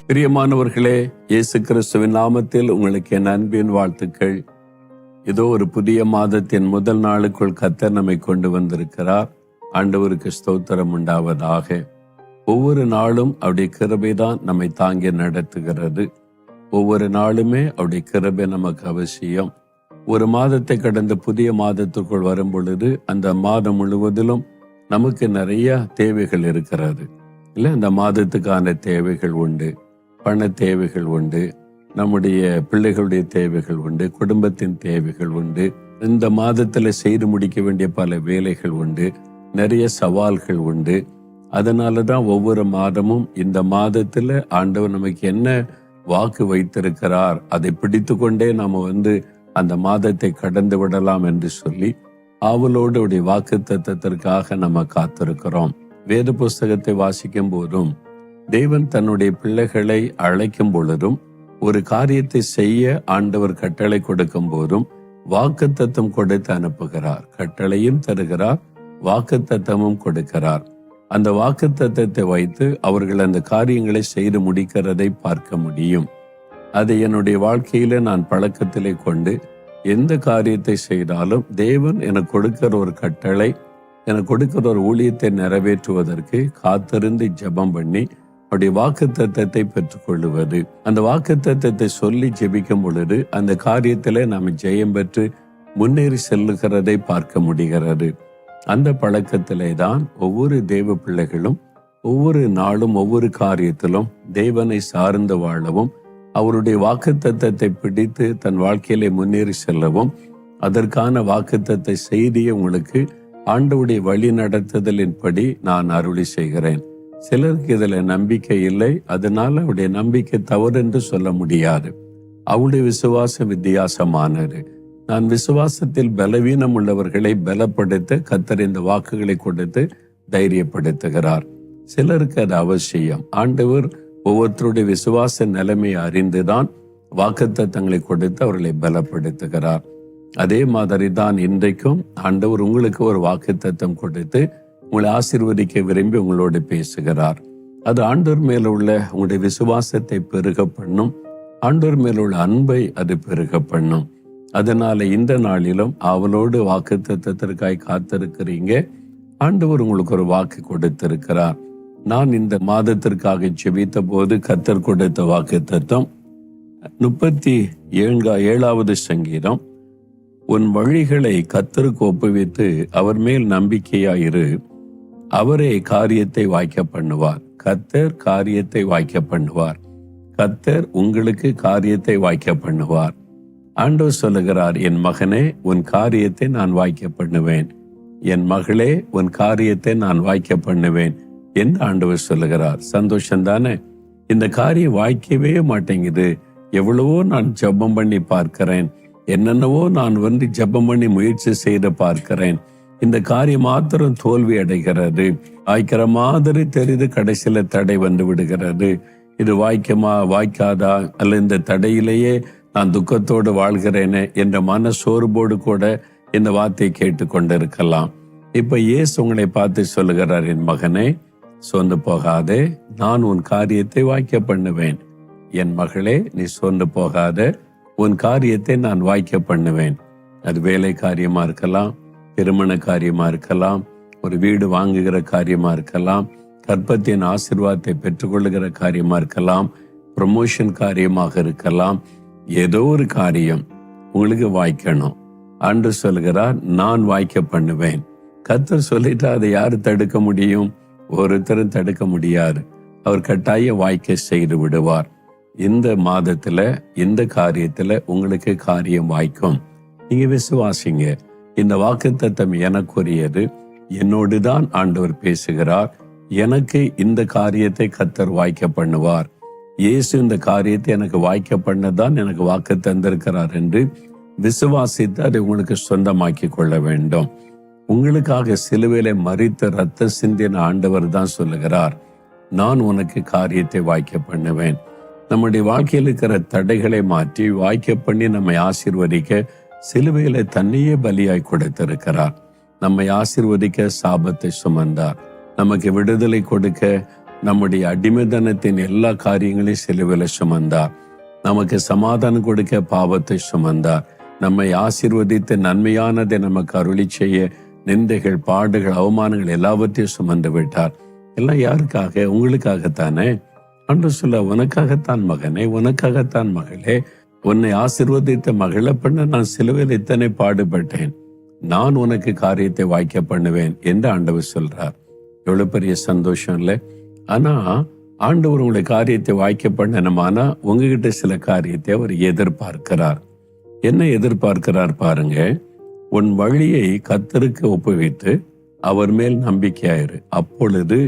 பிரியமானவர்களே, இயேசு கிறிஸ்துவின் நாமத்தில் உங்களுக்கு என் அன்பின் வாழ்த்துக்கள். இதோ ஒரு புதிய மாதத்தின் முதல் நாளுக்குள் கர்த்தர் நம்மை கொண்டு வந்திருக்கிறார். ஆண்டவருக்கு ஸ்தோத்திரம் உண்டாவதாக. ஒவ்வொரு நாளும் அவருடைய கிருபைதான் நம்மை தாங்கி நடத்துகிறது. ஒவ்வொரு நாளுமே அவருடைய கிருபை நமக்கு அவசியம். ஒரு மாதத்தை கடந்த புதிய மாதத்திற்குள் வரும் பொழுது அந்த மாதம் முழுவதிலும் நமக்கு நிறைய தேவைகள் இருக்கிறது. இல்லை, அந்த மாதத்துக்கான தேவைகள் உண்டு, பண தேவைகள் உண்டு, நம்முடைய பிள்ளைகளுடைய தேவைகள் உண்டு, குடும்பத்தின் தேவைகள் உண்டு, இந்த மாதத்துல செய்து முடிக்க வேண்டிய பல வேலைகள் உண்டு, நிறைய சவால்கள் உண்டு. அதனாலதான் ஒவ்வொரு மாதமும் இந்த மாதத்துல ஆண்டவர் நமக்கு என்ன வாக்கு வைத்திருக்கிறார் அதை பிடித்து கொண்டே நாம அந்த மாதத்தை கடந்து விடலாம் என்று சொல்லி ஆவலோடு உடைய வாக்கு தத்தத்திற்காக நம்ம காத்திருக்கிறோம். வேத புஸ்தகத்தை வாசிக்கும் போதும் தேவன் தன்னுடைய பிள்ளைகளை அழைக்கும் பொழுதும் ஒரு காரியத்தை செய்ய ஆண்டவர் கட்டளை கொடுக்கும் போதும் வாக்குத்தத்தம் கொடுத்து அனுப்புகிறார். கட்டளையும் தருகிறார், வாக்குத்தத்தமும் கொடுக்கிறார். அந்த வாக்குத்தத்தத்தை வைத்து அவர்கள் அந்த காரியங்களை செய்து முடிக்கிறதை பார்க்க முடியும். அதை என்னுடைய வாழ்க்கையில நான் பழக்கத்திலே கொண்டு எந்த காரியத்தை செய்தாலும் தேவன் எனக்கு கொடுக்கிற ஒரு கட்டளை, எனக்கு கொடுக்கிற ஒரு ஊழியத்தை நிறைவேற்றுவதற்கு காத்திருந்து ஜெபம் பண்ணி அவருடைய வாக்குத்தத்தத்தை பெற்றுக்கொள்ளுவது. அந்த வாக்குத்தத்தத்தை சொல்லி ஜெபிக்கும் பொழுது அந்த காரியத்திலே நாம் ஜெயம் பெற்று முன்னேறி செல்லுகிறதை பார்க்க முடிகிறது. அந்த பழக்கத்திலே தான் ஒவ்வொரு தேவ பிள்ளைகளும் ஒவ்வொரு நாளும் ஒவ்வொரு காரியத்திலும் தேவனை சார்ந்து வாழவும், அவருடைய வாக்குத்தத்தத்தை பிடித்து தன் வாழ்க்கையிலே முன்னேறி செல்லவும், அதற்கான வாக்குத்தத்த செய்தியை உங்களுக்கு ஆண்டவருடைய வழி நடத்துதலின்படி நான் அருளி செய்கிறேன். சிலருக்கு இதுல நம்பிக்கை இல்லை, அதனால அவருடைய நம்பிக்கை தவறு என்று சொல்ல முடியாது. அவருடைய விசுவாசம் வித்தியாசமானது. நான் விசுவாசத்தில் பலவீனம் உள்ளவர்களை பலப்படுத்த கர்த்தர் இந்த வாக்குகளை கொடுத்து தைரியப்படுத்துகிறார். சிலருக்கு அது அவசியம். ஆண்டவர் ஒவ்வொருத்தருடைய விசுவாச நிலைமையை அறிந்துதான் வாக்குத்தத்தங்களை கொடுத்து அவர்களை பலப்படுத்துகிறார். அதே மாதிரி தான் இன்றைக்கும் ஆண்டவர் உங்களுக்கு ஒரு வாக்குத்தத்தம் கொடுத்து உங்களை ஆசீர்வதிக்க விரும்பி உங்களோடு பேசுகிறார். அது ஆண்டவர் மேல உள்ள உங்களுடைய விசுவாசத்தை பெருக பண்ணும், ஆண்டவர் மேல உள்ள அன்பை அது பெருக பண்ணும். அதனால இந்த நாளிலும் அவளோடு வாக்குத்தத்தத்திற்காய் காத்திருக்கிறீங்க. ஆண்டவர் உங்களுக்கு ஒரு வாக்கு கொடுத்திருக்கிறார். நான் இந்த மாதத்திற்காக ஜெபித்த போது கர்த்தர் கொடுத்த வாக்குத்தத்தம் 37வது சங்கீதம், உன் வழிகளை கர்த்தருக்கு ஒப்புவித்து அவர் மேல் நம்பிக்கையாயிரு, அவரே காரியத்தை வாய்க்க பண்ணுவார். கர்த்தர் காரியத்தை வாய்க்க பண்ணுவார். கர்த்தர் உங்களுக்கு காரியத்தை வாய்க்க பண்ணுவார். ஆண்டவர் சொல்லுகிறார், என் மகனே உன் காரியத்தை நான் வாய்க்க பண்ணுவேன், என் மகளே உன் காரியத்தை நான் வாய்க்க பண்ணுவேன் என்று ஆண்டவர் சொல்லுகிறார். சந்தோஷம் தானே? இந்த காரியம் வாய்க்கவே மாட்டேங்குது. எவ்வளவோ நான் ஜெபம் பண்ணி பார்க்கிறேன், என்னென்னவோ நான் ஜெபம் பண்ணி முயற்சி செய்து பார்க்கிறேன், இந்த காரியம் மாத்திரம் தோல்வி அடைகிறது, வாய்க்கிற மாதிரி தெரிந்து கடைசியில தடை வந்து விடுகிறது. இது வாய்க்குமா வாய்க்காதா, அல்ல இந்த தடையிலேயே நான் துக்கத்தோடு வாழ்கிறேனே என்ற மன சோர்வோடு கூட இந்த வார்த்தையை கேட்டு கொண்டிருக்கலாம். இப்ப இயேசு உங்களை பார்த்து சொல்லுகிறார், என் மகனே சோர்ந்து போகாதே, நான் உன் காரியத்தை வாய்க்க பண்ணுவேன். என் மகளே நீ சோர்ந்து போகாத, உன் காரியத்தை நான் வாய்க்க பண்ணுவேன். அது வேலை காரியமா இருக்கலாம், திருமண காரியமா இருக்கலாம், ஒரு வீடு வாங்குகிற காரியமா இருக்கலாம், கர்ப்பத்தின் ஆசீர்வாதத்தை பெற்றுக்கொள்ளுகிற காரியமா இருக்கலாம், ப்ரமோஷன் காரியமாக இருக்கலாம். ஏதோ ஒரு காரியம் உங்களுக்கு வாய்க்கணும். ஆண்டு சொல்கிறார், நான் வாய்க்க பண்ணுவேன். கர்த்தர் சொல்லிட்டா அதை யாரு தடுக்க முடியும்? ஒருத்தரும் தடுக்க முடியாது. அவர் கட்டாயம் வாய்க்க செய்து விடுவார். இந்த மாதத்துல இந்த காரியத்துல உங்களுக்கு காரியம் வாய்க்கும். நீங்க விசுவாசிங்க. இந்த வாக்குத்தத்தம் எனக்குரியது, என்னோடுதான் ஆண்டவர் பேசுகிறார். எனக்கு இந்த காரியத்தை கர்த்தர் வாய்க்க பண்ணுவார். இயேசு இந்த காரியத்தை எனக்கு வாய்க்க பண்ணதான் எனக்கு வாக்கு தந்திருக்கிறார் என்று விசுவாசித்து அதை உங்களுக்கு சொந்தமாக்கி கொள்ள வேண்டும். உங்களுக்காக சிலுவையிலே மரித்த ரத்த சிந்தின ஆண்டவர் தான் சொல்லுகிறார், நான் உனக்கு காரியத்தை வாய்க்க பண்ணுவேன். நம்முடைய வாழ்க்கையில் இருக்கிற தடைகளை மாற்றி வாய்க்க பண்ணி நம்மை ஆசீர்வதிக்க சிலுவையில தன்னையே பலியாய் கொடுத்திருக்கிறார். நம்மை ஆசீர்வதிக்க சாபத்தை சுமந்தார். நமக்கு விடுதலை கொடுக்க நம்முடைய அடிமைத்தனத்தின் எல்லா காரியங்களையும் சிலுவையில சுமந்தார். நமக்கு சமாதானம் கொடுக்க பாவத்தை சுமந்தார். நம்மை ஆசீர்வதித்து நன்மையானதை நமக்கு அருளி செய்ய நிந்தைகள், பாடுகள், அவமானங்கள் எல்லாவற்றையும் சுமந்து விட்டார். எல்லாம் யாருக்காக? உங்களுக்காகத்தானே. அன்று சொல்ல, உனக்காகத்தான் மகனே, உனக்காகத்தான் மகளே, உன்னை ஆசீர்வதித்த மகளை பண்ண நான் சிலுவையில் இத்தனை பாடுபட்டேன், நான் உனக்கு காரியத்தை வாய்க்க பண்ணுவேன் என்று ஆண்டவர் சொல்றார். எவ்வளவு பெரிய சந்தோஷம் இல்லை? ஆனா ஆண்டவர் உங்களுடைய காரியத்தை வாய்க்க பண்ணணுமானா உங்ககிட்ட சில காரியத்தை அவர் எதிர்பார்க்கிறார். என்ன எதிர்பார்க்கிறார் பாருங்க. உன் வழியை கர்த்தருக்கு ஒப்புவித்து அவர் மேல் நம்பிக்கையாயிரு, அப்பொழுது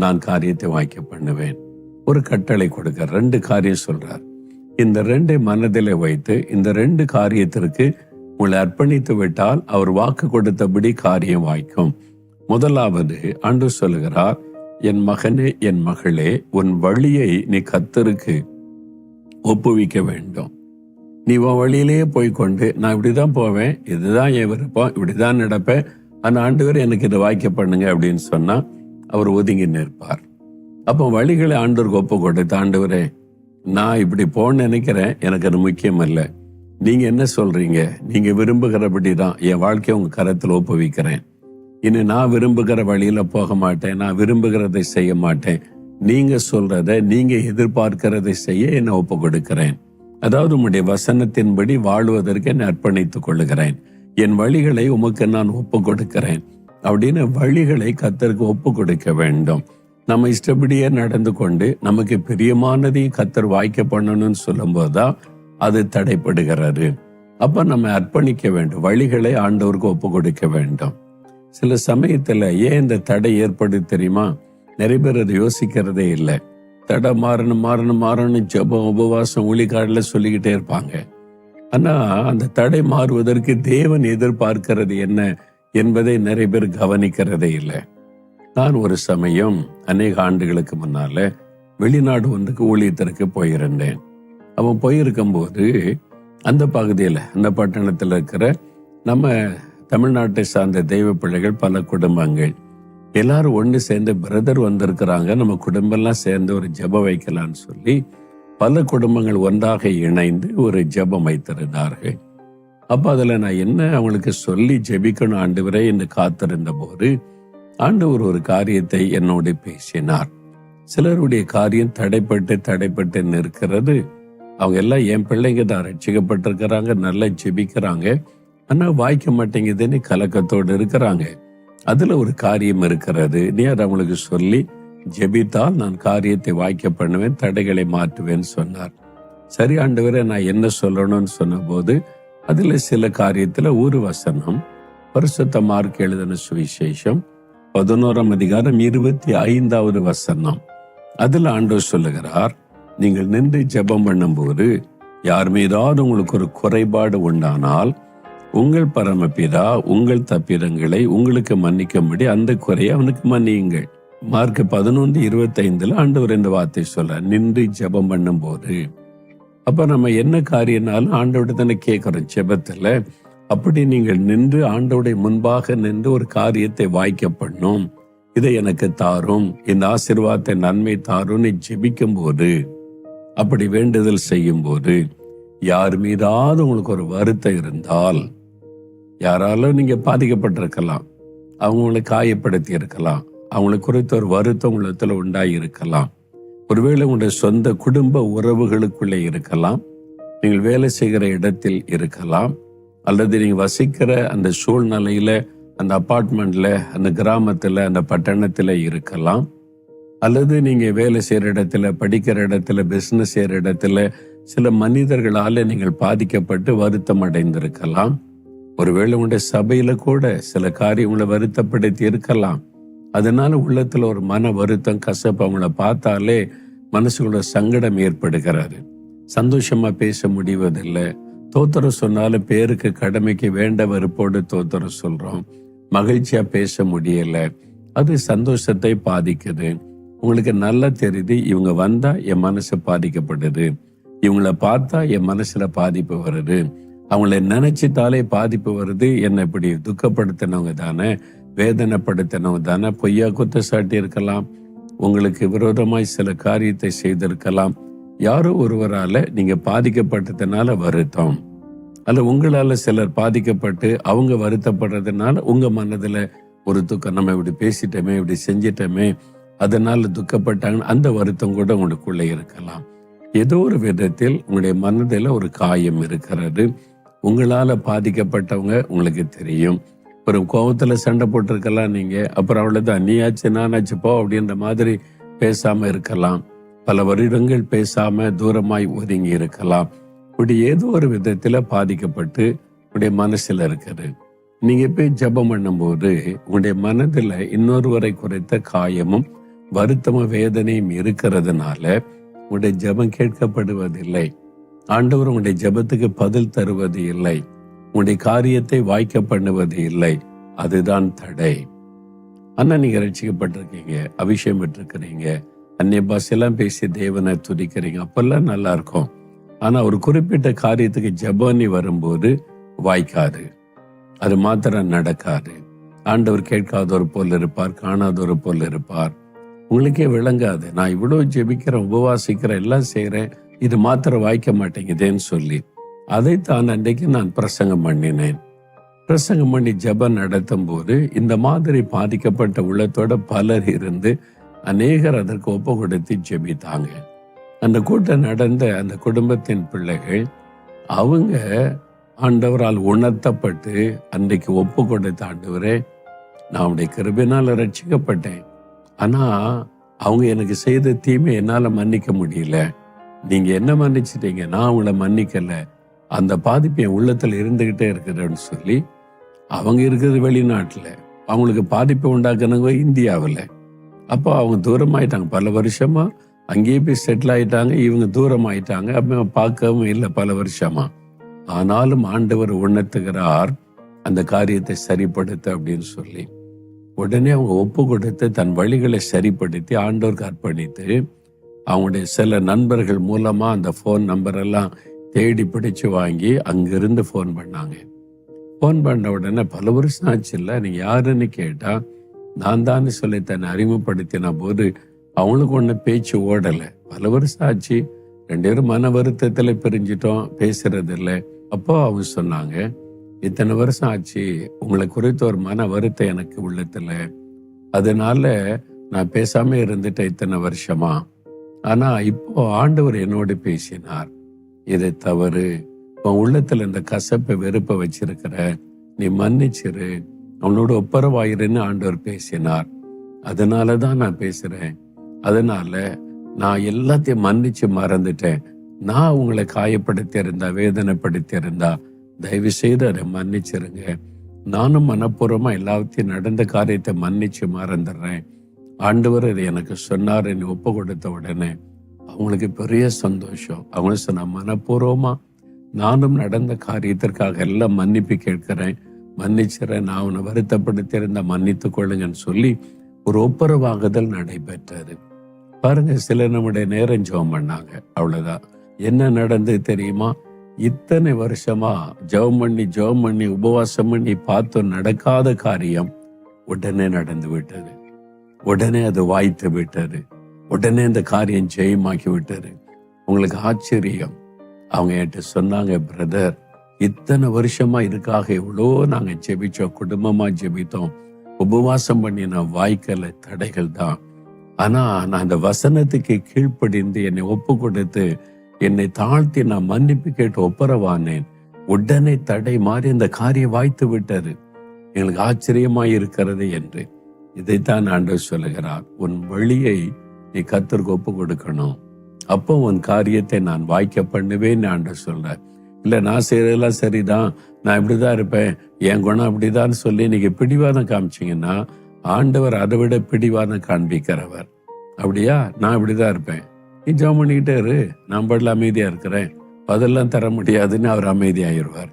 நான் காரியத்தை வாய்க்க பண்ணுவேன். ஒரு கட்டளை கொடுக்க 2 காரியம் சொல்றார். இந்த 2 மனதில் வைத்து இந்த 2 காரியத்திற்கு உங்களை அர்ப்பணித்து விட்டால் அவர் வாக்கு கொடுத்தபடி காரியம் வாய்க்கும். முதலாவது ஆண்டவர் சொல்லுகிறார், என் மகனே, என் மகளே, உன் வழியை நீ கர்த்தருக்கு ஒப்புவிக்க வேண்டும். நீ உன் வழியிலேயே போய்கொண்டு நான் இப்படிதான் போவேன், இதுதான் என் விருப்பம், இப்படிதான் நடப்பேன், ஆனா ஆண்டவர் எனக்கு இதை வாய்க்க பண்ணுங்க அப்படின்னு சொன்னா அவர் ஒதுங்கி நிற்பார். அப்போ வழிகளை ஆண்டவருக்கு ஒப்பு கொடுத்து, ஆண்டவரே நான் இப்படி போன்னு நினைக்கிறேன், எனக்கு அது முக்கியம் இல்லை, நீங்க என்ன சொல்றீங்க, நீங்க விரும்புகிறபடிதான் என் வாழ்க்கையை உங்க கரத்தில் ஒப்புவிக்கிறேன். இனி நான் விரும்புகிற வழியில போக மாட்டேன், நான் விரும்புகிறதை செய்ய மாட்டேன், நீங்க சொல்றத, நீங்க எதிர்பார்க்கிறதை செய்ய என்னை ஒப்பு கொடுக்கிறேன். அதாவது உம்முடைய வசனத்தின்படி வாழ்வதற்கு என்னை அர்ப்பணித்துக் கொள்ளுகிறேன், என் வழிகளை உமக்கு நான் ஒப்பு கொடுக்கிறேன் அப்படின்னு வழிகளை கர்த்தருக்கு ஒப்பு கொடுக்க வேண்டும். நம்ம இஷ்டப்படியே நடந்து கொண்டு நமக்கு பிரியமானதையும் கர்த்தர் வாய்க்க பண்ணணும்னு சொல்லும் போதுதான் அது தடைப்படுகிறது. அப்ப நம்ம அர்ப்பணிக்க வேண்டும், வழிகளை ஆண்டவருக்கு ஒப்பு கொடுக்க வேண்டும். சில சமயத்துல ஏன் இந்த தடை ஏற்படுது தெரியுமா? நிறைய பேர் அதை யோசிக்கிறதே இல்லை. தடை மாறணும் ஜெபம், உபவாசம், ஊழியக்காரல சொல்லிக்கிட்டே இருப்பாங்க. ஆனா அந்த தடை மாறுவதற்கு தேவன் எதிர்பார்க்கிறது என்ன என்பதை நிறைய பேர் கவனிக்கிறதே இல்லை. நான் ஒரு சமயம் அநேக ஆண்டுகளுக்கு முன்னால வெளிநாடு ஒன்றுக்கு ஊழியத்திற்கு போயிருந்தேன். அவன் போயிருக்கும் போது அந்த பகுதியில், அந்த பட்டணத்தில் இருக்கிற நம்ம தமிழ்நாட்டை சார்ந்த தெய்வ பிள்ளைகள் பல குடும்பங்கள் எல்லாரும் ஒன்று சேர்ந்து, பிரதர் வந்திருக்கிறாங்க, நம்ம குடும்பம்லாம் சேர்ந்து ஒரு ஜெபம் வைக்கலான்னு சொல்லி பல குடும்பங்கள் ஒன்றாக இணைந்து ஒரு ஜெபம் வைத்திருந்தார்கள். அப்ப அதுல நான் என்ன அவங்களுக்கு சொல்லி ஜெபிக்கணும் ஆண்டவரே என்று காத்திருந்த போது ஆண்டவர் ஒரு காரியத்தை என்னோடு பேசினார். சிலருடைய காரியம் தடைப்பட்டு நிற்கிறது. அவங்க எல்லாம் என் பிள்ளைங்க தான், ரட்சிக்கப்பட்டிருக்கிறாங்க, நல்லா ஜெபிக்கிறாங்க, ஆனா வாய்க்க மாட்டேங்குதுன்னு கலக்கத்தோடு இருக்கிறாங்க. அதுல ஒரு காரியம் இருக்கிறது, நீ அதை அவங்களுக்கு சொல்லி ஜெபித்தால் நான் காரியத்தை வாய்க்க பண்ணுவேன், தடைகளை மாற்றுவேன்னு சொன்னார். சரி ஆண்டவரே, நான் என்ன சொல்லணும்னு சொன்ன போது அதுல சில காரியத்துல ஒரு வசனம், பரிசுத்த மார்க் எழுதின சுவிசேஷம் 11ஆம் அதிகாரம் 25வது வசனம். அதுல ஆண்டவர் சொல்லுகிறார், நீங்கள் நின்று ஜெபம் பண்ணும்போது யார் மீதாவது உங்களுக்கு ஒரு குறைபாடு உண்டானால் உங்கள் பரமபிதா உங்கள் தப்பிதங்களை உங்களுக்கு மன்னிக்கும்படி அந்த குறையை அவனுக்கு மன்னியுங்கள். மார்க் 11:25 ஆண்டவர் இந்த வார்த்தை சொல்ல, நின்று ஜெபம் பண்ணும் போது. அப்ப நம்ம என்ன காரியம்னாலும் ஆண்டவர்கிட்ட தானே கேட்கிறோம் ஜெபத்துல. அப்படி நீங்கள் நின்று ஆண்டவருடைய முன்பாக நின்று ஒரு காரியத்தை வாய்க்க பண்ணும், இதை எனக்கு தாரும், இந்த ஆசீர்வாதத்தை நன்மை தாரும்னு ஜெபிக்கும் போது, அப்படி வேண்டுதல் செய்யும் போது, யார் மீதாவது உங்களுக்கு ஒரு வருத்தம் இருந்தால், யாராலும் நீங்க பாதிக்கப்பட்டிருக்கலாம், அவங்களை காயப்படுத்தி இருக்கலாம், அவங்களை குறித்த ஒரு வருத்தம் உள்ளத்துல உண்டாகி இருக்கலாம், ஒருவேளை உங்களுடைய சொந்த குடும்ப உறவுகளுக்குள்ளே இருக்கலாம், நீங்கள் வேலை செய்கிற இடத்தில் இருக்கலாம், அல்லது நீங்க வசிக்கிற அந்த சூழ்நிலையில, அந்த அபார்ட்மெண்ட்ல, அந்த கிராமத்துல, அந்த பட்டணத்துல இருக்கலாம், அல்லது நீங்க வேலை செய்யற இடத்துல, படிக்கிற இடத்துல, பிசினஸ் செய்யற இடத்துல சில மனிதர்களால நீங்கள் பாதிக்கப்பட்டு வருத்தம் அடைந்திருக்கலாம். ஒருவேளை உங்களுடைய சபையில கூட சில காரியங்களை வருத்தப்படுத்தி இருக்கலாம். அதனால உள்ளத்துல ஒரு மன வருத்தம், கசப்பு, அவங்கள பார்த்தாலே மனசுக்குள்ள சங்கடம் ஏற்படுகிறாரு. சந்தோஷமா பேச முடிவதில்லை. தோத்திரம் சொன்னாலும் பேருக்கு கடமைக்கு வேண்ட வெறுப்போடு தோத்திரம் சொல்றோம். மகிழ்ச்சியா பேச முடியல. அது சந்தோஷத்தை பாதிக்குது. உங்களுக்கு நல்லா தெரியுது, இவங்க வந்தா என் மனசு பாதிக்கப்படுது, இவங்கள பார்த்தா என் மனசுல பாதிப்பு வருது, அவங்கள நினைச்சிட்டாலே பாதிப்பு வருது, என்னை இப்படி துக்கப்படுத்தினவங்க தானே, வேதனைப்படுத்தினவங்க தானே, பொய்யா குத்த சாட்டி இருக்கலாம், உங்களுக்கு விரோதமாய் சில காரியத்தை செய்திருக்கலாம். யாரோ ஒருவரால நீங்க பாதிக்கப்பட்டதுனால வருத்தம், அல்ல உங்களால சிலர் பாதிக்கப்பட்டு அவங்க வருத்தப்படுறதுனால உங்க மனதுல ஒரு துக்கம், நம்ம இப்படி பேசிட்டோமே, இப்படி செஞ்சிட்டோமே, அதனால துக்கப்பட்டாங்க, அந்த வருத்தம் கூட உங்களுக்குள்ள இருக்கலாம். ஏதோ ஒரு விதத்தில் உங்களுடைய மனதில் ஒரு காயம் இருக்கிறது. உங்களால பாதிக்கப்பட்டவங்க உங்களுக்கு தெரியும். ஒரு கோபத்துல சண்டை போட்டிருக்கலாம் நீங்க, அப்புறம் அவ்வளவுதான், நீயாச்சு நானாச்சு போ அப்படின்ற மாதிரி பேசாம இருக்கலாம். பல வருடங்கள் பேசாம தூரமாய் ஒதுங்கி இருக்கலாம். இப்படி ஏதோ ஒரு விதத்துல பாதிக்கப்பட்டு உங்களுடைய மனசுல இருக்கிறது. நீங்க போய் ஜெபம் பண்ணும்போது உங்களுடைய மனதுல இன்னொருவரை குறைத்த காயமும் வருத்தமும் வேதனையும் இருக்கிறதுனால உங்களுடைய ஜெபம் கேட்கப்படுவதில்லை. ஆண்டவர் உங்களுடைய ஜெபத்துக்கு பதில் தருவது இல்லை. உங்களுடைய காரியத்தை வாய்க்க பண்ணுவது இல்லை. அதுதான் தடை. ஆனா நீங்க ரட்சிக்கப்பட்டிருக்கீங்க, அபிஷேகம் பெற்றிருக்கிறீங்க, அந்நிய பாஷையெல்லாம் பேசி தேவனை துதிக்கிறீங்க, அப்பெல்லாம் நல்லா இருக்கும். ஆனா ஒரு குறிப்பிட்ட காரியத்துக்கு ஜெபம் வரும்போது வாய்க்காது, அது மாத்திரம் நடக்காது. ஆண்டவர் கேட்காதவர் போல் இருப்பார், காணாதவர் போல் இருப்பார். உங்களுக்கே விளங்காது, நான் இவ்வளவு ஜெபிக்கிறேன், உபவாசிக்கிறேன், எல்லாம் செய்யறேன், இது மாத்திரம் வாய்க்க மாட்டேங்குதேன்னு சொல்லி. அதைத்தான் அன்றைக்கு நான் பிரசங்கம் பண்ணினேன். பிரசங்கம் பண்ணி ஜெபம் நடத்தும் போது இந்த மாதிரி பாதிக்கப்பட்ட உள்ளத்தோட பலர் இருந்து அநேகர் அதற்கு ஒப்பு கொடுத்து ஜெபித்தாங்க. அந்த கூட்டம் நடந்த அந்த குடும்பத்தின் பிள்ளைகள் அவங்க ஆண்டவரால் உணர்த்தப்பட்டு அன்றைக்கு ஒப்பு கொடுத்த, ஆண்டவரே நான் உடைய கிருபையினால ரட்சிக்கப்பட்டேன், ஆனா அவங்க எனக்கு செய்த தீமை என்னால மன்னிக்க முடியல, நீங்க என்ன மன்னிச்சிட்டீங்க, நான் அவங்கள மன்னிக்கல, அந்த பாதிப்பு என் உள்ளத்துல இருந்துகிட்டே இருக்குதுன்னு சொல்லி, அவங்க இருக்கிறது வெளிநாட்டுல, அவங்களுக்கு பாதிப்பை உண்டாக்குனவங்க இந்தியாவில். அப்போ அவங்க தூரமாயிட்டாங்க, பல வருஷமா அங்கேயே போய் செட்டில் ஆயிட்டாங்க. இவங்க தூரம் ஆயிட்டாங்க, அப்ப பார்க்கவும் இல்லை பல வருஷமா. ஆனாலும் ஆண்டவர் உணர்த்துகிறார் அந்த காரியத்தை சரிப்படுத்த அப்படின்னு சொல்லி. உடனே அவங்க ஒப்பு கொடுத்து தன் வழிகளை சரிப்படுத்தி ஆண்டவருக்கு அர்ப்பணித்து அவங்களுடைய சில நண்பர்கள் மூலமா அந்த ஃபோன் நம்பர் எல்லாம் தேடி பிடிச்சு வாங்கி அங்கிருந்து ஃபோன் பண்ணாங்க. ஃபோன் பண்ண உடனே பல வருஷம் ஆச்சு இல்லை, நீங்க யாருன்னு கேட்டா நான் தான் சொல்லி தன்னை அறிமுகப்படுத்தின போது அவங்களுக்கு ஒண்ணு பேச்சு ஓடலை. பல வருஷம் ஆச்சு, 2 பேரும் மன வருத்தத்துல பிரிஞ்சிட்டோம், பேசுறது இல்லை. அப்போ அவங்க சொன்னாங்க, இத்தனை வருஷம் ஆச்சு, உங்களை குறித்த ஒரு மன வருத்தம் எனக்கு உள்ளத்துல, அதனால நான் பேசாம இருந்துட்டேன் இத்தனை வருஷமா. ஆனா இப்போ ஆண்டவர் என்னோடு பேசினார், இதை தவறு, உன் உள்ளத்துல இந்த கசப்பை வெறுப்பை வச்சிருக்கிற, நீ மன்னிச்சிரு, அவனோட ஒப்புரவாயிருன்னு ஆண்டவர் பேசினார். அதனாலதான் நான் பேசுறேன், அதனால நான் எல்லாத்தையும் மன்னிச்சு மறந்துட்டேன். நான் உங்களை காயப்படுத்தி இருந்தா, வேதனைப்படுத்தி இருந்தா தயவு செய்து அதை மன்னிச்சிருங்க. நானும் மனப்பூர்வமா எல்லாத்தையும் நடந்த காரியத்தை மன்னிச்சு மறந்துடுறேன். ஆண்டவர் இதை எனக்கு சொன்னார் என்று ஒப்பு கொடுத்த உடனே அவங்களுக்கு பெரிய சந்தோஷம். அவங்க சொன்ன, மனப்பூர்வமா நானும் நடந்த காரியத்திற்காக எல்லாம் மன்னிப்பு கேட்கிறேன், மன்னிச்சிடறேன், நான் அவனை வருத்தப்படுத்தி இருந்தா மன்னித்து கொள்ளுங்கன்னு சொல்லி ஒரு ஒப்புரவாகுதல் நடைபெற்றது. பாருங்க, சிலர் நம்முடைய நேரம் ஜெபம் பண்ணாங்க, அவ்வளவுதான். என்ன நடந்தது தெரியுமா? இத்தனை வருஷமா ஜெபம் பண்ணி உபவாசம் பண்ணி பார்த்தும் நடக்காத காரியம் உடனே நடந்து விட்டது. உடனே அது வாய்த்து விட்டது. உடனே இந்த காரியம் ஜெயமாக்கி விட்டது. உங்களுக்கு ஆச்சரியம். அவங்க என்கிட்ட சொன்னாங்க, பிரதர், இத்தனை வருஷமா இதுக்காக எவ்வளோ நாங்க ஜெபிச்சோம், குடும்பமா ஜெபித்தோம், உபவாசம் பண்ணின வாய்க்கல தடைகள் தான். ஆனா நான் அந்த வசனத்துக்கு கீழ்ப்படிந்து என்னை ஒப்பு கொடுத்து என்னை தாழ்த்தி நான் மன்னிப்பு கேட்டு ஒப்புரவானேன். உடனே தடை மாறி அந்த காரியம் வாய்த்து விட்டது. எங்களுக்கு ஆச்சரியமாய் இருக்கிறது என்று. இதைத்தான் ஆண்டவர் சொல்லுகிறார், உன் வழியை நீ கர்த்தருக்கு ஒப்பு கொடுக்கணும், அப்போ உன் காரியத்தை நான் வாய்க்க பண்ணுவேன்னு ஆண்டவர் சொல்ற. இல்ல நான் செய்யறதெல்லாம் சரிதான், நான் இப்படிதான் இருப்பேன், என் குணம் அப்படிதான் சொல்லி நீங்க பிடிவாதம் காமிச்சீங்கன்னா ஆண்டவர் அதை விட பிடிவாதம் காண்பிக்கிறவர். அப்படியா, நான் இப்படிதான் இருப்பேன், நீ ஜெபம் பண்ணிக்கிட்டே இரு, நான் பாடல அமைதியா இருக்கிறேன், அதெல்லாம் தர முடியாதுன்னு அவர் அமைதியாயிருவார்.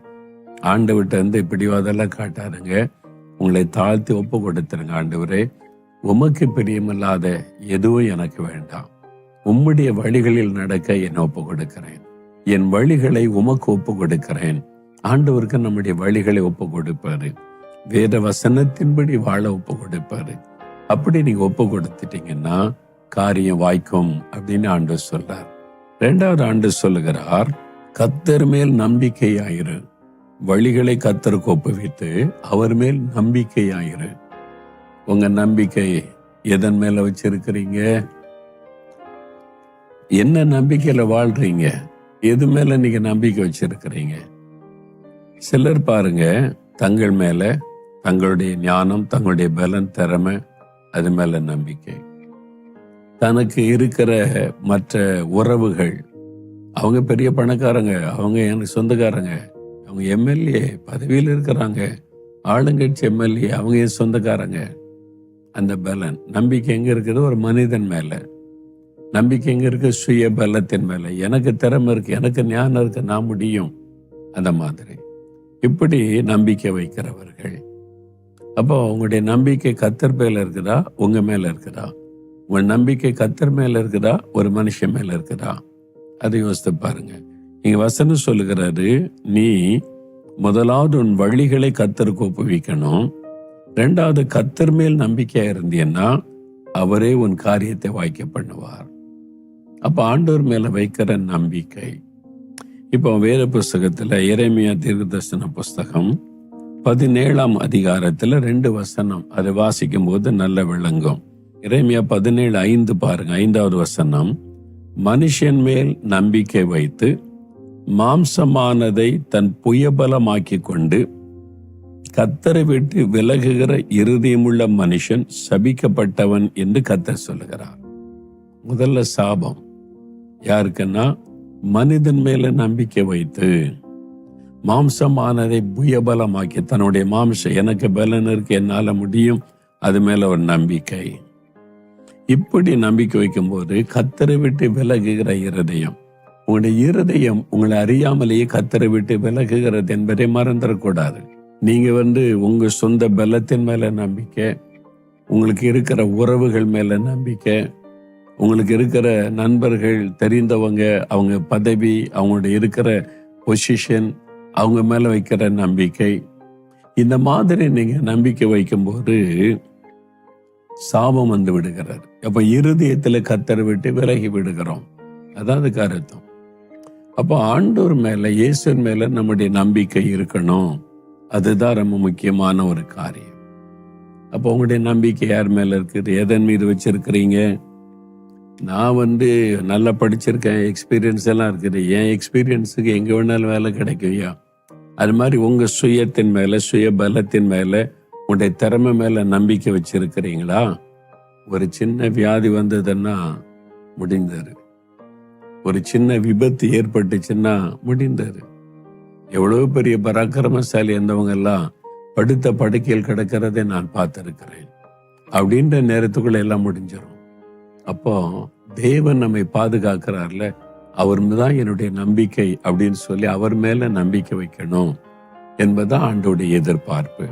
ஆண்டவர்கிட்ட இருந்து பிடிவாதெல்லாம் காட்டாருங்க, உங்களை தாழ்த்தி ஒப்பு கொடுத்துருங்க. ஆண்டவரே, உமக்கு பிரியமில்லாத எதுவும் எனக்கு வேண்டாம், உம்முடைய வழிகளில் நடக்க என்னை ஒப்பு கொடுக்கிறேன், என் வழிகளை உமக்கு ஒப்பு கொடுக்கிறேன். ஆண்டவருக்கு நம்முடைய வழிகளை ஒப்பு கொடுப்பாரு, வேத வசனத்தின்படி வாழ ஒப்பு கொடுப்பாரு. அப்படி நீங்க ஒப்பு கொடுத்துட்டீங்கன்னா காரியம் வாய்க்கும் அப்படின்னு ஆண்டவர் சொல்றார். 2வது ஆண்டு சொல்லுகிறார், கர்த்தர் மேல் நம்பிக்கையாயிரு, வழிகளை கர்த்தருக்கு ஒப்புவித்து அவர் மேல் நம்பிக்கையாயிரு. உங்க நம்பிக்கை எதன் மேல வச்சிருக்கிறீங்க? என்ன நம்பிக்கையில வாழ்றீங்க? எது மேல நீங்க நம்பிக்கை வச்சிருக்கிறீங்க? சிலர் பாருங்க, தங்கள் மேல தங்களுடைய ஞானம், தங்களுடைய பலன், திறமை, அது மேல நம்பிக்கை. தனக்கு இருக்கிற மற்ற உறவுகள், அவங்க பெரிய பணக்காரங்க, அவங்க எனக்கு சொந்தக்காரங்க, அவங்க எம்எல்ஏ பதவியில் இருக்கிறாங்க, ஆளுங்கட்சி எம்எல்ஏ, அவங்க என் சொந்தக்காரங்க. அந்த பலன் நம்பிக்கை எங்க இருக்குது? ஒரு மனிதன் மேல. நம்பிக்கை எங்க இருக்கு? சுய பலத்தின் மேல. எனக்கு திறமை இருக்கு, எனக்கு ஞானம் இருக்கு, நான் முடியும். அந்த மாதிரி இப்படி நம்பிக்கை வைக்கிறவர்கள். அப்போ உங்களுடைய நம்பிக்கை கர்த்தர் மேல இருக்குதா, உங்க மேல இருக்குதா? உங்க நம்பிக்கை கர்த்தர் மேல இருக்குதா, ஒரு மனுஷன் மேல இருக்குதா? அதை யோசித்து பாருங்க. இங்க வசனம் சொல்லுகிறாரு, நீ முதலாவது உன் வழிகளை கர்த்தருக்கு ஒப்புவிக்கணும். 2வது கர்த்தர் மேல் நம்பிக்கையா இருந்தீன்னா அவரே உன் காரியத்தை வாய்க்க பண்ணுவார். அப்ப ஆண்டவர் மேல வைக்கிற நம்பிக்கை. இப்போ வேத புஸ்தகத்துல எரேமியா தீர்க்கதரிசன புஸ்தகம் 17ஆம் அதிகாரத்துல 2 வசனம், அதை வாசிக்கும் போது நல்ல விளங்கும். எரேமியா 17:5 பாருங்க. 5வது வசனம், மனுஷன் மேல் நம்பிக்கை வைத்து மாம்சமானதை தன் புயபலமாக்கி கொண்டு கர்த்தரை விட்டு விலகுகிற இருதயமுள்ள மனுஷன் சபிக்கப்பட்டவன் என்று கர்த்தர் சொல்லுகிறார். முதல்ல சாபம் யாருக்குன்னா, மனிதன் மேல நம்பிக்கை வைத்து மாம்சமானதை புயபலமாக்கி, தன்னுடைய மாம்சம், எனக்கு பலன் இருக்கு, என்னால முடியும், அது மேல ஒரு நம்பிக்கை. இப்படி நம்பிக்கை வைக்கும் போது கர்த்தரை விட்டு விலகுகிற இருதயம், உங்களுடைய இருதயம் உங்களை அறியாமலேயே கர்த்தரை விட்டு விலகுகிறது என்பதை மறந்துடக்கூடாது. நீங்க உங்க சொந்த பலத்தின் மேல நம்பிக்கை, உங்களுக்கு இருக்கிற உறவுகள் மேல நம்பிக்கை, உங்களுக்கு இருக்கிற நண்பர்கள், தெரிந்தவங்க, அவங்க பதவி, அவங்களுடைய இருக்கிற பொசிஷன், அவங்க மேல வைக்கிற நம்பிக்கை, இந்த மாதிரி நீங்க நம்பிக்கை வைக்கும்போது சாபம் வந்து விடுகிறார். அப்ப இருதயத்துல கர்த்தரை விட்டு விலகி விடுகிறோம். அதாவது கருத்தம். அப்போ ஆண்டவர் மேல, இயேசுவின் மேல நம்முடைய நம்பிக்கை இருக்கணும். அதுதான் ரொம்ப முக்கியமான ஒரு காரியம். அப்போ உங்களுடைய நம்பிக்கை யார் மேல இருக்குது? எதன் மீது வச்சிருக்கிறீங்க? நான் நல்லா படிச்சிருக்கேன், எக்ஸ்பீரியன்ஸ் எல்லாம் இருக்குது, என் எக்ஸ்பீரியன்ஸுக்கு எங்க வேணாலும் வேலை கிடைக்கும்யா. அது மாதிரி உங்க சுயத்தின் மேல, சுய பலத்தின் மேல, உங்களுடைய திறமை மேல நம்பிக்கை வச்சிருக்கிறீங்களா? ஒரு சின்ன வியாதி வந்ததுன்னா முடிந்தாரு, ஒரு சின்ன விபத்து ஏற்பட்டுச்சுன்னா முடிந்தாரு. எவ்வளவு பெரிய பராக்கிரமசாலி இருந்தவங்க எல்லாம் படுத்த படுக்கையில் கிடக்கிறதை நான் பார்த்திருக்கிறேன். அப்படின்ற நேரத்துக்குள்ள எல்லாம் முடிஞ்சிடும். அப்போ தேவன் நம்மை பாதுகாக்கிறார்ல, அவர் தான் என்னுடைய நம்பிக்கை அப்படின்னு சொல்லி அவர் மேல நம்பிக்கை வைக்கணும் என்பதுதான் ஆண்டோடைய எதிர்பார்ப்பு.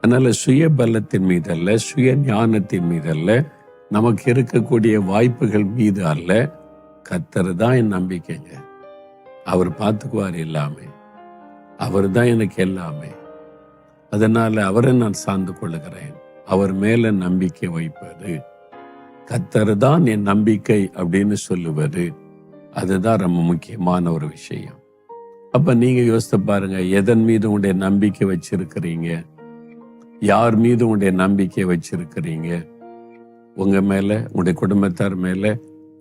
அதனால சுய பலத்தின் மீது அல்ல, சுய ஞானத்தின் மீது அல்ல, நமக்கு இருக்கக்கூடிய வாய்ப்புகள் மீது அல்ல, கர்த்தர் தான் என் நம்பிக்கைங்க. அவர் பார்த்துக்குவார் எல்லாமே, அவர் தான் எனக்கு எல்லாமே. அதனால அவரை நான் சார்ந்து கொள்ளுகிறேன். அவர் மேல நம்பிக்கை வைப்பது, கர்த்தர் தான் என் நம்பிக்கை அப்படின்னு சொல்லுவது, அதுதான் ரொம்ப முக்கியமான ஒரு விஷயம். அப்ப நீங்க யோசித்து பாருங்க, எதன் மீது உங்களுடைய நம்பிக்கை வச்சிருக்கிறீங்க? யார் மீது உங்களுடைய நம்பிக்கை வச்சிருக்கிறீங்க? உங்க மேல, உங்களுடைய குடும்பத்தார் மேல,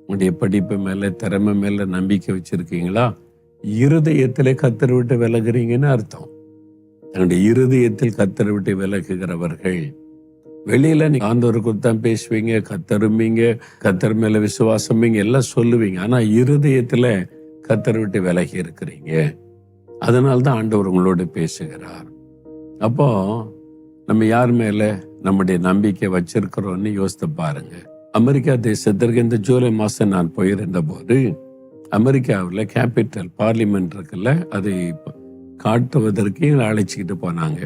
உங்களுடைய படிப்பு மேல, திறமை மேல நம்பிக்கை வச்சிருக்கீங்களா? இருதயத்திலே கர்த்தரை விட்டு விலகுறீங்கன்னு அர்த்தம். தன்னுடைய இருதயத்தில் கர்த்தரை விட்டு விலகுகிறவர்கள், வெளியில நீங்க ஆண்டவருக்கு தான் பேசுவீங்க, கர்த்தரும்பீங்க, கர்த்தர் மேல விசுவாசம்பீங்க, எல்லாம் சொல்லுவீங்க. ஆனா இருதயத்துல கர்த்தரை விட்டு விலகி இருக்கிறீங்க. அதனால்தான் ஆண்டவர் உங்களோட பேசுகிறார். அப்போ நம்ம யார் மேல நம்முடைய நம்பிக்கை வச்சிருக்கிறோம்னு யோசித்து பாருங்க. அமெரிக்கா தேசத்திற்கு இந்த ஜூலை மாசம் நான் போயிருந்த போது, அமெரிக்காவில் கேபிட்டல் பார்லிமெண்ட் இருக்குல்ல, அதை காட்டுவதற்கு எங்களை அழைச்சிக்கிட்டு போனாங்க.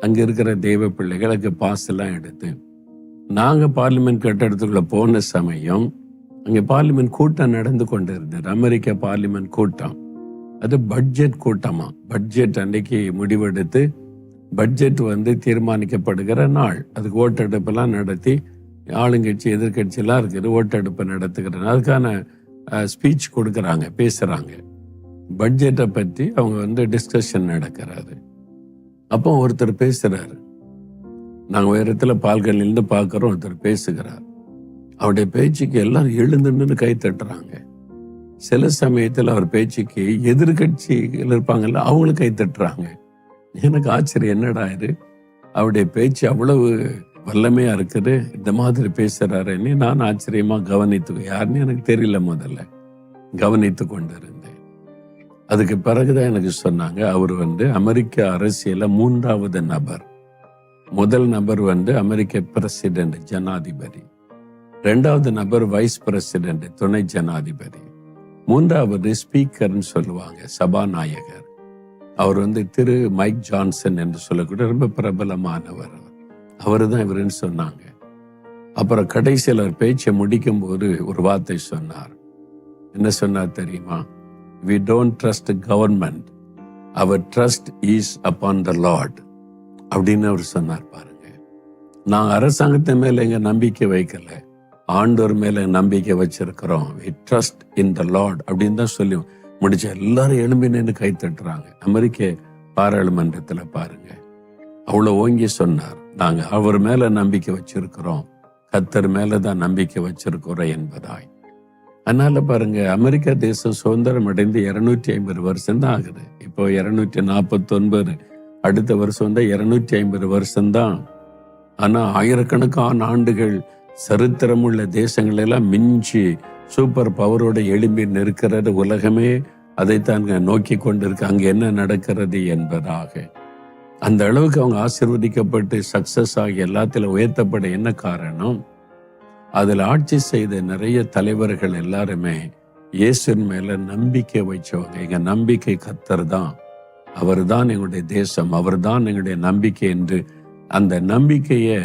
அங்க இருக்கிற தெய்வ பிள்ளைகளுக்கு பாஸ் எல்லாம் எடுத்து நாங்க பார்லிமெண்ட் கட்டடத்துக்குள்ள போன சமயம் அங்க பார்லிமெண்ட் கூட்டம் நடந்து கொண்டு இருந்தது. அமெரிக்க பார்லிமெண்ட் கூட்டம், அது பட்ஜெட் கூட்டமா. பட்ஜெட் அன்னைக்கு முடிவெடுத்து பட்ஜெட் தீர்மானிக்கப்படுகிற நாள். அதுக்கு ஓட்டெடுப்பெல்லாம் நடத்தி ஆளுங்கட்சி எதிர்கட்சியெல்லாம் இருக்குது, ஓட்டெடுப்பு நடத்துக்கிறேன், அதுக்கான ஸ்பீச் கொடுக்குறாங்க, பேசுகிறாங்க. பட்ஜெட்டை பற்றி அவங்க டிஸ்கஷன் நடக்கிறாரு. அப்போ ஒருத்தர் பேசுகிறாரு, நாங்கள் உயரத்தில் பால்கனிலிருந்து பார்க்குறோம், ஒருத்தர் பேசுகிறார். அவருடைய பேச்சுக்கு எல்லாரும் எழுந்துன்னு கை தட்டுறாங்க. சில சமயத்தில் அவர் பேச்சுக்கு எதிர்கட்சிகள் இருப்பாங்கல்ல, அவங்களும் கை தட்டுறாங்க. எனக்கு ஆச்சரியம், என்னடா இது, அவருடைய பேச்சு அவ்வளவு வல்லமையா இருக்குது, இந்த மாதிரி பேசுறாருன்னு நான் ஆச்சரியமா யாருன்னு எனக்கு தெரியல, முதல்ல கவனித்து கொண்டிருந்தேன். அதுக்கு பிறகுதான் எனக்கு சொன்னாங்க, அவர் அமெரிக்க அரசியல 3வது நபர். முதல் நபர் அமெரிக்க பிரசிடென்ட், ஜனாதிபதி. 2வது நபர் வைஸ் பிரசிடென்ட், துணை ஜனாதிபதி. 3வது ஸ்பீக்கர்னு சொல்லுவாங்க, சபாநாயகர். அவர் திரு மைக் ஜான்சன் என்று சொல்லக்கூடிய ரொம்ப பிரபலமானவர். அவரு தான் இவருன்னு சொன்னாங்க. அப்புறம் கடைசியில் அவர் பேச்சை முடிக்கும் போது ஒரு வார்த்தை சொன்னார். என்ன சொன்னார் தெரியுமா? We don't trust government. Our trust is upon the Lord. அப்படின்னு அவர் சொன்னார். பாருங்க, நான் அரசாங்கத்தின் மேல எங்க நம்பிக்கை வைக்கல, ஆண்டவர் மேல நம்பிக்கை வச்சிருக்கிறோம். We trust in the Lord அப்படின்னு தான் சொல்லி முடிச்ச. எல்லாரும் எழும்பி நின்று கை தட்டுறாங்க. அமெரிக்க பாராளுமன்றத்துல பாருங்க, அவ்வளவு ஓங்கி சொன்னார், நாங்க அவர் மேல நம்பிக்கை வச்சிருக்கிறோம், கர்த்தர் மேலதான் நம்பிக்கை வச்சிருக்கிறோம் என்பதாய். அதனால பாருங்க, அமெரிக்கா தேசம் சுதந்திரம் அடைந்து 250 வருஷம் தான் ஆகுது. இப்போ 249, அடுத்த வருஷம் 250 வருஷம்தான். ஆனா ஆயிரக்கணக்கான ஆண்டுகள் சரித்திரமுள்ள தேசங்கள் எல்லாம் மிஞ்சி சூப்பர் பவரோட எழும்பி நிற்கிறது. உலகமே அதைத்தான் நோக்கி கொண்டிருக்கு, அங்க என்ன நடக்கிறது என்பதாக. அந்த அளவுக்கு அவங்க ஆசீர்வதிக்கப்பட்டு சக்சஸ் ஆகி எல்லாத்திலும் உயர்த்தப்பட என்ன காரணம்? அதில் ஆட்சி செய்த நிறைய தலைவர்கள் எல்லாருமே இயேசுவின் மேல நம்பிக்கை வைச்சவங்க. எங்க நம்பிக்கை கர்த்தர் தான், அவர் தான் எங்களுடைய தேசம், அவர் தான் எங்களுடைய நம்பிக்கை என்று அந்த நம்பிக்கையை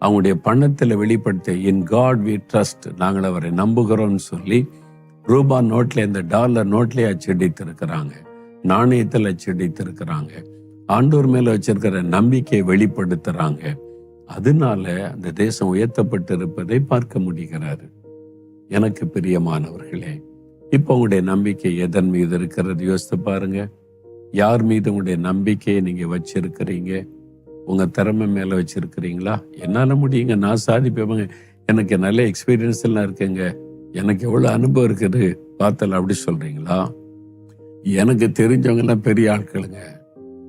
அவங்களுடைய பணத்துல வெளிப்படுத்த, இன் காட் வி ட்ரஸ்ட், நாங்கள் அவரை நம்புகிறோம்னு சொல்லி ரூபா நோட்ல, இந்த டாலர் நோட்லயே அச்சடித்திருக்கிறாங்க, நாணயத்தில் அச்சடித்திருக்கிறாங்க. ஆண்டவர் மேல வச்சிருக்கிற நம்பிக்கையை வெளிப்படுத்துறாங்க. அதனால அந்த தேசம் உயர்த்தப்பட்டு இருப்பதை பார்க்க முடிகிறாரு. எனக்கு பிரியமானவர்களே, இப்ப உங்களுடைய நம்பிக்கை எதன் மீது இருக்கிறது யோசித்து பாருங்க. யார் மீது உங்களுடைய நம்பிக்கையை நீங்க வச்சிருக்கிறீங்க? உங்க திறமை மேல வச்சிருக்கிறீங்களா? என்னால முடியுங்க, நான் சாதிப்பேங்க, எனக்கு நல்ல எக்ஸ்பீரியன்ஸ் எல்லாம் இருக்குங்க, எனக்கு எவ்வளவு அனுபவம் இருக்குது பார்த்தல, அப்படி சொல்றீங்களா? எனக்கு தெரிஞ்சவங்க எல்லாம் பெரிய ஆட்களுங்க,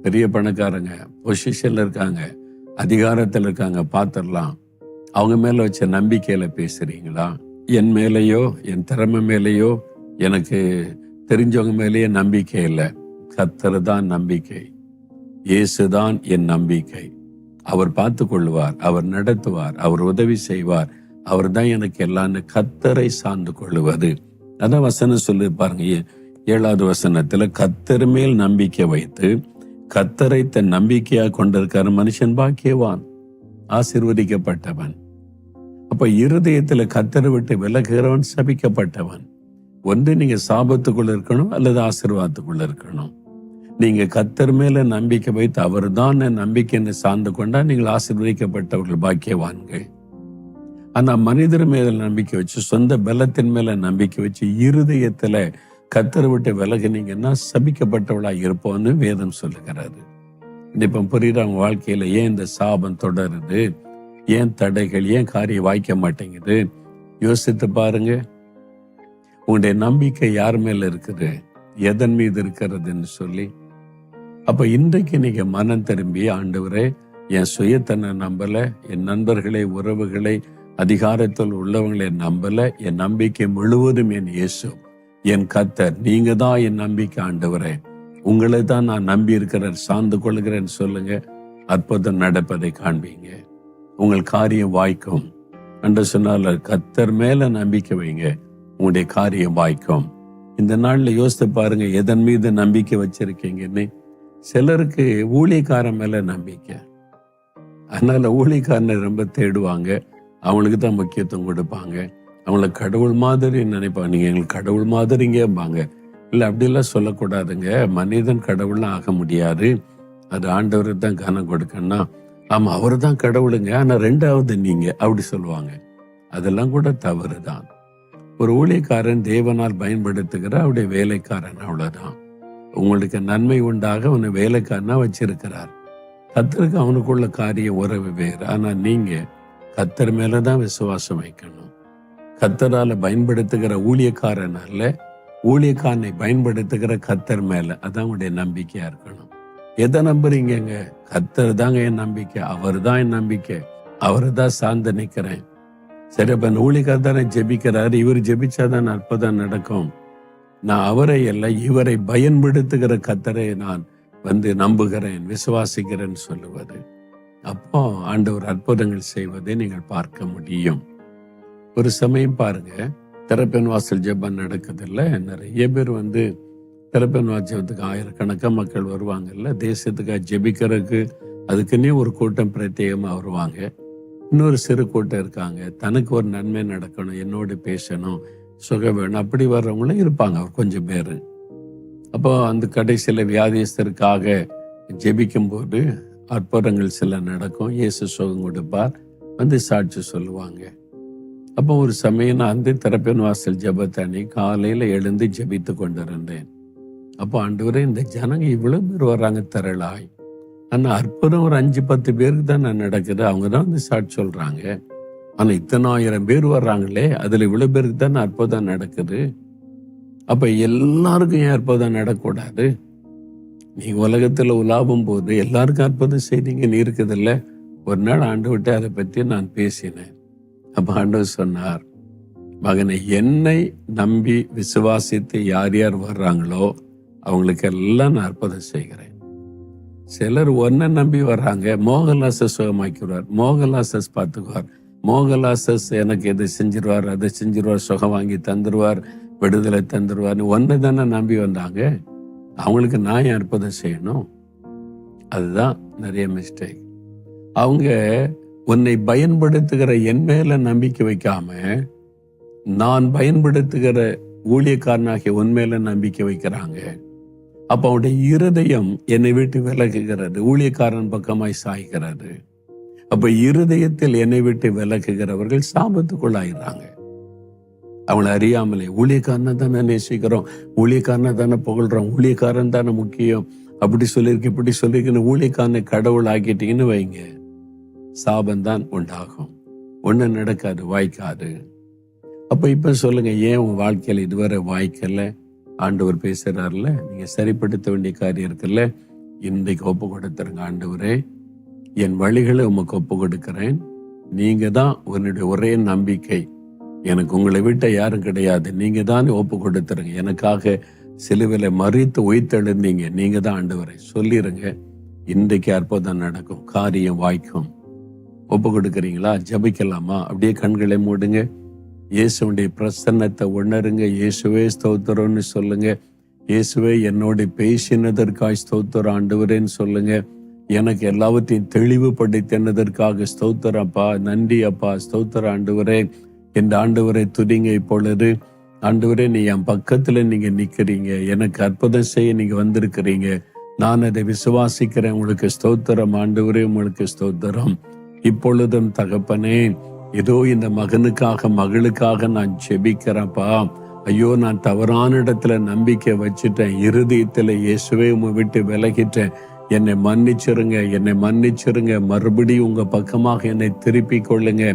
பெரிய பணக்காரங்க, பொசிஷன்ல இருக்காங்க, அதிகாரத்தில் இருக்காங்க, பார்த்துடலாம், அவங்க மேல வச்ச நம்பிக்கையில பேசுறீங்களா? என் மேலேயோ என் திறமை மேலேயோ எனக்கு தெரிஞ்சவங்க மேலேயே நம்பிக்கை இல்லை. கர்த்தர் தான் நம்பிக்கை, இயேசுதான் என் நம்பிக்கை. அவர் பார்த்து கொள்வார், அவர் நடத்துவார், அவர் உதவி செய்வார், அவர் தான் எனக்கு எல்லான்னு கர்த்தரை சார்ந்து கொள்ளுவது. அதான் வசனம் சொல்லி பாருங்க, 7வது வசனத்துல, கர்த்தர் மேல் நம்பிக்கை வைத்து கர்த்தரை தன் நம்பிக்கையா கொண்டிருக்கிற மனுஷன் பாக்கியவான், ஆசீர்வதிக்கப்பட்டவன். அப்ப இருதயத்துல கர்த்தரை விட்டு விலகுகிறவன் சபிக்கப்பட்டவன். ஒன்று நீங்க சாபத்துக்குள்ள இருக்கணும் அல்லது ஆசீர்வாதத்துக்குள்ள இருக்கணும். நீங்க கர்த்தர் மேல நம்பிக்கை வைத்து அவர் தான் நம்பிக்கைன்னு சார்ந்து கொண்டா நீங்கள் ஆசீர்வதிக்கப்பட்டவர்கள், பாக்கியவான்கள். ஆனா மனிதர் மேல நம்பிக்கை வச்சு, சொந்த பலத்தின் மேல நம்பிக்கை வச்சு இருதயத்துல கர்த்தரை விட்டு விலகினீங்கன்னா சபிக்கப்பட்டவளா இருப்போம்னு வேதம் சொல்லுகிறாரு. இப்ப புரியுற அவங்க வாழ்க்கையில ஏன் இந்த சாபம் தொடருது, ஏன் தடைகள், ஏன் காரியம் வாய்க்க மாட்டேங்குது? யோசித்து பாருங்க. உங்களுடைய நம்பிக்கை யார் மேல இருக்குது, எதன் மீது இருக்கிறதுன்னு சொல்லி. அப்ப இன்றைக்கு நீங்க மனம் திரும்பி, ஆண்டவரே, என் சுயத்தனை நம்பல, என் நண்பர்களை, உறவுகளை, அதிகாரத்தில் உள்ளவங்களை நம்பல, என் நம்பிக்கை முழுவதும் என் இயேசு, என் கர்த்தர், நீங்க தான் என் நம்பிக்கை ஆண்டவரே, உங்களை தான் நான் நம்பி இருக்கிறேன், சார்ந்து கொள்கிறேன்னு சொல்லுங்க. அற்புதம் நடப்பதை காண்பீங்க, உங்கள் காரியம் வாய்க்கும். என்று சொன்னால கர்த்தர் மேல நம்பிக்கை வைங்க, உங்களுடைய காரியம் வாய்க்கும். இந்த நாள்ல யோசித்து பாருங்க, எதன் மீது நம்பிக்கை வச்சிருக்கீங்கன்னு. சிலருக்கு ஊழியக்காரன் மேல நம்பிக்கை, அதனால ஊழியக்காரனை ரொம்ப தேடுவாங்க, அவங்களுக்கு தான் முக்கியத்துவம் கொடுப்பாங்க, அவங்கள கடவுள் மாதிரி நினைப்பாங்க. நீங்க எங்களுக்கு கடவுள் மாதிரிங்கம்பாங்க. இல்லை, அப்படிலாம் சொல்லக்கூடாதுங்க. மனிதன் கடவுள்லாம் ஆக முடியாது, அது ஆண்டவருக்கு தான் கனம் கொடுக்கணும்னா ஆமா அவர் தான் கடவுளுங்க, ஆனா ரெண்டாவது நீங்க அப்படி சொல்லுவாங்க. அதெல்லாம் கூட தவறுதான். ஒரு ஊழியக்காரன் தேவனால் பயன்படுத்துகிற அவருடைய வேலைக்காரன், அவ்வளவுதான். உங்களுக்கு நன்மை உண்டாக அவனை வேலைக்காரனா வச்சிருக்கிறார். கர்த்தருக்கு அவனுக்குள்ள காரியம் உறவு வேறு. ஆனா நீங்க கர்த்தர் மேலதான் விசுவாசம் வைக்கணும். கர்த்தரால பயன்படுத்துகிற ஊழியக்காரன் அல்ல, ஊழியக்காரனை பயன்படுத்துகிற கர்த்தர் மேல, அதான் உங்களுடைய நம்பிக்கையா இருக்கணும். எதை நம்புறீங்க? கர்த்தர் தாங்க என் நம்பிக்கை, அவர் தான் என் நம்பிக்கை, அவரை தான் சார்ந்து நிக்கிறேன். சரி, அப்ப ஊழியக்காரர் தானே ஜெபிக்கிறாரு, இவர் ஜெபிச்சாதான் அற்புதம் நடக்கும். நான் அவரை அல்ல, இவரை பயன்படுத்துகிற கர்த்தரை நான் நம்புகிறேன், விசுவாசிக்கிறேன்னு சொல்லுவது. அப்போ ஆண்டவர் அற்புதங்கள் செய்வதை நீங்கள் பார்க்க முடியும். ஒரு சமயம் பாருங்க, திறப்பின் வாசல் ஜெபம் நடக்குதுல்ல, நிறைய பேர் திறப்பின் வாசத்துக்கு ஆயிரக்கணக்கான மக்கள் வருவாங்கல்ல, தேசத்துக்காக ஜெபிக்கிறதுக்கு. அதுக்குன்னே ஒரு கூட்டம் பிரத்யேகமா வருவாங்க. இன்னொரு சிறு கூட்டம் இருக்காங்க, தனக்கு ஒரு நன்மை நடக்கணும், என்னோடு பேசணும், சுகம் வேணும், அப்படி வர்றவங்களும் இருப்பாங்க கொஞ்சம் பேர். அப்போ அந்த கடைசியில வியாதியஸ்தருக்காக ஜெபிக்கும் போது அற்புதங்கள் சில நடக்கும், இயேசு சுகம் கொடுப்பார், சாட்சி சொல்லுவாங்க. அப்போ ஒரு சமயம் நான் திறப்பின் வாசல் ஜெபத்தனி காலையில எழுந்து ஜெபித்து கொண்டிருந்தேன். அப்போ ஆண்டவரே, இந்த ஜனங்க இவ்வளவு பேர் வர்றாங்க திரளாய், ஆனா அற்புதம் ஒரு 5-10 பேருக்கு தான் நடக்குது, அவங்க தான் சாட்சி சொல்றாங்க. ஆனா இத்தனை 1000 பேர் வர்றாங்களே, அதுல இவ்வளவு பேருக்கு தான் அற்புதம் நடக்குது. அப்ப எல்லாருக்கும் ஏன் அற்புதம் நடக்கூடாது? நீங்க உலகத்துல உலாவும் போது எல்லாருக்கும் அற்புதம் செய்தீங்கன்னு இருக்குதுல்ல. ஒரு நாள் ஆண்டவர்கிட்ட அதை பத்தி நான் பேசினேன். அப்ப ஆண்டவர் சொன்னார், மகனை, என்னை நம்பி விசுவாசித்து யார் யார் வர்றாங்களோ அவங்களுக்கு எல்லாம் நான் அற்புதம் செய்கிறேன். சிலர் ஒன்ன நம்பி வர்றாங்க, மோகன்லாசஸ் சுகமாக்கிடுவார், மோகன்லாசஸ் பார்த்துக்குவார், மோகன்லாசஸ் எனக்கு எதை செஞ்சிருவார், அதை செஞ்சிருவார், சுகம் வாங்கி தந்துருவார், விடுதலை தந்துருவார், ஒன்னை தானே நம்பி வந்தாங்க. அவங்களுக்கு நான் ஏன் அற்புதம் செய்யணும்? அதுதான் நிறைய மிஸ்டேக். அவங்க உன்னை பயன்படுத்துகிற என் மேல நம்பிக்கை வைக்காம நான் பயன்படுத்துகிற ஊழியக்காரனாகிய உன் மேல நம்பிக்கை வைக்கிறாங்க. அப்ப அவனுடைய இருதயம் என்னை விட்டு விலகுகிறது, ஊழியக்காரன் பக்கமாய் சாய்கிறது. அப்ப இருதயத்தில் என்னை விட்டு விலகுகிறவர்கள் சாபத்துக்குள்ளாயிறாங்க. அவங்களை அறியாமலே ஊழியக்காரனை தானே நேசிக்கிறோம், ஊழியக்காரனை தானே புகழ்றோம், ஊழியக்காரன் தானே முக்கியம், அப்படி சொல்லியிருக்கு இப்படி சொல்லியிருக்குன்னு ஊழியக்காரனை கடவுள் ஆக்கிட்டீங்கன்னு வைங்க, சாபந்தான் உண்டாகும். ஒண்ணு நடக்காது, வாய்க்காது. அப்ப இப்ப சொல்லுங்க, ஏன் உங்க வாழ்க்கையில இதுவரை வாய்க்கல? ஆண்டவர் பேசுறாருல, நீங்க சரிப்படுத்த வேண்டிய காரியம் இருக்குல்ல, இன்றைக்கு ஒப்பு கொடுத்துருங்க. ஆண்டவரே, என் வழிகளை உமக்கு ஒப்பு கொடுக்கிறேன், நீங்க தான் உன்னுடைய ஒரே நம்பிக்கை, எனக்கு உங்களை விட்ட யாரும் கிடையாது, நீங்க தான் ஒப்பு கொடுத்துருங்க. எனக்காக சிலுவையில மறித்து உயிர்த்தெழுந்தீங்க, நீங்க தான் ஆண்டவரை சொல்லிருங்க. இன்றைக்கு அற்புதம் நடக்கும், காரியம் வாய்க்கும். ஒப்பு கொடுக்குறீங்களா? ஜபிக்கலாமா? அப்படியே கண்களை மூடுங்க. இயேசுடைய பிரசன்னத்தை உணருங்க. இயேசுவே ஸ்தோத்திரம்னு சொல்லுங்க. இயேசுவே என்னோட பேசினதற்காக ஸ்தோத்திரம் ஆண்டவரேன்னு சொல்லுங்க. எனக்கு எல்லாவற்றையும் தெளிவுபடுத்தினதற்காக ஸ்தோத்திரம் அப்பா, நன்றி அப்பா, ஸ்தோத்திரம் ஆண்டவரே. இந்த ஆண்டவரை துதிங்க இப்பொழுது. ஆண்டவரே, நீ என் பக்கத்துல நீங்க நிக்கிறீங்க, எனக்கு அற்புதம் செய்ய நீங்க வந்திருக்கிறீங்க, நான் அதை விசுவாசிக்கிறேன். உங்களுக்கு ஸ்தோத்திரம் ஆண்டவரே, உங்களுக்கு ஸ்தோத்திரம். இப்பொழுதும் தகப்பனே, ஏதோ இந்த மகனுக்காக மகளுக்காக நான் ஜெபிக்கிறேன்ப்பா. ஐயோ, நான் தவறான இடத்துல நம்பிக்கை வச்சுட்டேன், இருதயத்துல இயேசுவே உம்மை விட்டு விலகிட்டேன், என்னை மன்னிச்சிருங்க, என்னை மன்னிச்சிருங்க, மறுபடியும் உங்க பக்கமாக என்னை திருப்பி கொள்ளுங்க.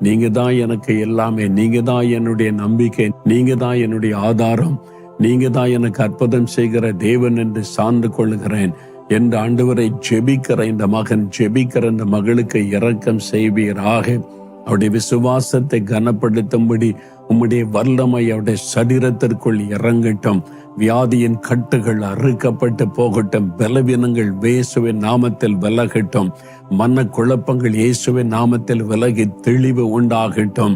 நீங்க தான் எனக்கு எல்லாமே, நீங்க தான் என்னுடைய நம்பிக்கை, நீங்க தான் என்னுடைய ஆதாரம், நீங்க தான் எனக்கு அற்புதம் செய்கிற தேவன் என்று சார்ந்து கொள்ளுகிறேன் என்று ஆண்டவரை ஜெபிக்கிற இந்த மகன், ஜெபிக்கிற இந்த மகளுக்கு இரக்கம் செய்வீராக. அவருடைய விசுவாசத்தை கனப்படுத்தும்படி உம்முடைய வல்லமை அவருடைய சரீரத்திற்குள் இறங்கட்டும். வியாதியின் கட்டுகள் அறுக்கப்பட்டு போகட்டும். பலவீனங்கள் இயேசுவின் நாமத்தில் விலகட்டும். மன குழப்பங்கள் இயேசுவின் நாமத்தில் விலகி தெளிவு உண்டாகட்டும்.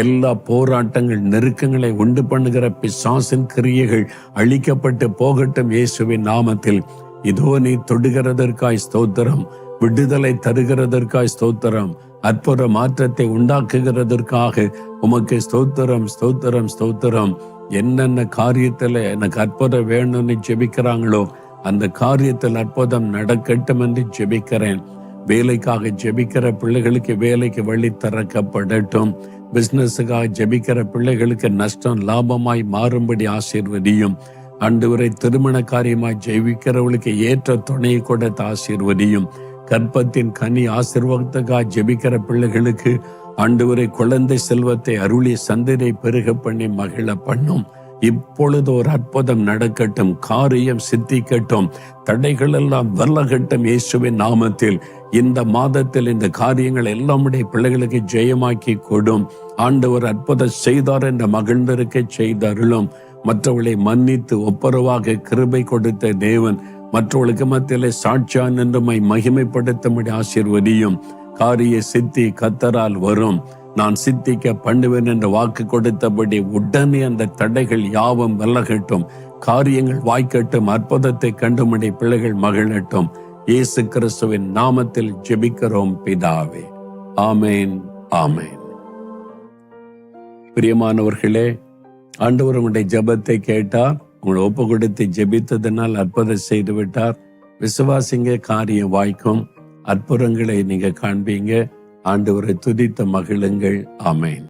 எல்லா போராட்டங்கள், நெருக்கங்களை உண்டு பண்ணுகிற பிசாசின் கிரியைகள் அழிக்கப்பட்டு போகட்டும் இயேசுவின் நாமத்தில். இதோ நீ தொடுகிறதற்காய் ஸ்தோத்திரம், விடுதலை தருகிறதற்காய் ஸ்தோத்திரம், அற்புத மாற்றத்தை உண்டாக்குகிறதற்காக உமக்கு ஸ்தோத்திரம், ஸ்தோத்திரம், ஸ்தோத்திரம். என்னென்ன காரியத்துல எனக்கு அற்புதம் வேணும்னு ஜெபிக்கிறாங்களோ அந்த காரியத்தில் அற்புதம் நடக்கட்டும் என்று ஜெபிக்கிறேன். வேலைக்காக ஜெபிக்கிற பிள்ளைகளுக்கு வேலைக்கு வழி திறக்கப்படட்டும். பிசினஸுக்காக ஜெபிக்கிற பிள்ளைகளுக்கு நஷ்டம் லாபமாய் மாறும்படி ஆசீர்வதியும். ஆண்டவரை திருமண காரியமாய் ஜெபிக்கிறவர்களுக்கு ஏற்ற துணையை கொடுத்து ஆசீர்வதியும். கற்பத்தின் கனி ஆசீர்வாதத்துக்காக ஜெபிக்கிற பிள்ளைகளுக்கு ஆண்டவரை குழந்தை செல்வத்தை அருளி சந்ததியை பெருக பண்ணி மகிழ பண்ணும். இப்பொழுது ஒரு அற்புதம் நடக்கட்டும், காரியம் சித்திக்கட்டும், தடைகள் எல்லாம் விலகட்டும் இயேசுவின் நாமத்தில். இந்த மாதத்தில் இந்த காரியங்கள் எல்லாமுடைய பிள்ளைகளுக்கு ஜெயமாக்கி கொடும். ஆண்டவர் அற்புதம் செய்தார் என்ற மகிழ்ந்திருக்க செய்தருளும். மற்றவர்களை மன்னித்து ஒப்புரவாக கிருபை கொடுத்த தேவன் மற்றவர்களுக்கு மத்தியிலே சாட்சியான் என்றுமை மகிமைப்படுத்தும்படி ஆசீர்வதியும். காரிய சித்தி கர்த்தரால் வரும். நான் சித்திக்க பண்ணுவேன் என்று வாக்கு கொடுத்தபடி உடனே அந்த தடைகள் யாவும் விலகட்டும், காரியங்கள் வாய்க்கட்டும், அற்புதத்தை கண்டுமடி பிள்ளைகள் மகிழட்டும். இயேசு கிறிஸ்துவின் நாமத்தில் ஜெபிக்கிறோம் பிதாவே. ஆமேன், ஆமேன். பிரியமானவர்களே, ஆண்டவர் உங்களுடைய ஜெபத்தை கேட்டார். உங்களை ஒப்பு கொடுத்து ஜெபித்ததனால் அற்புதம் செய்து விட்டார். விசுவாசிங்க, காரியம் வாய்க்கும். அற்புதங்களை நீங்க காண்பீங்க. ஆண்டவரை துதித்து மகிழுங்கள். ஆமேன்.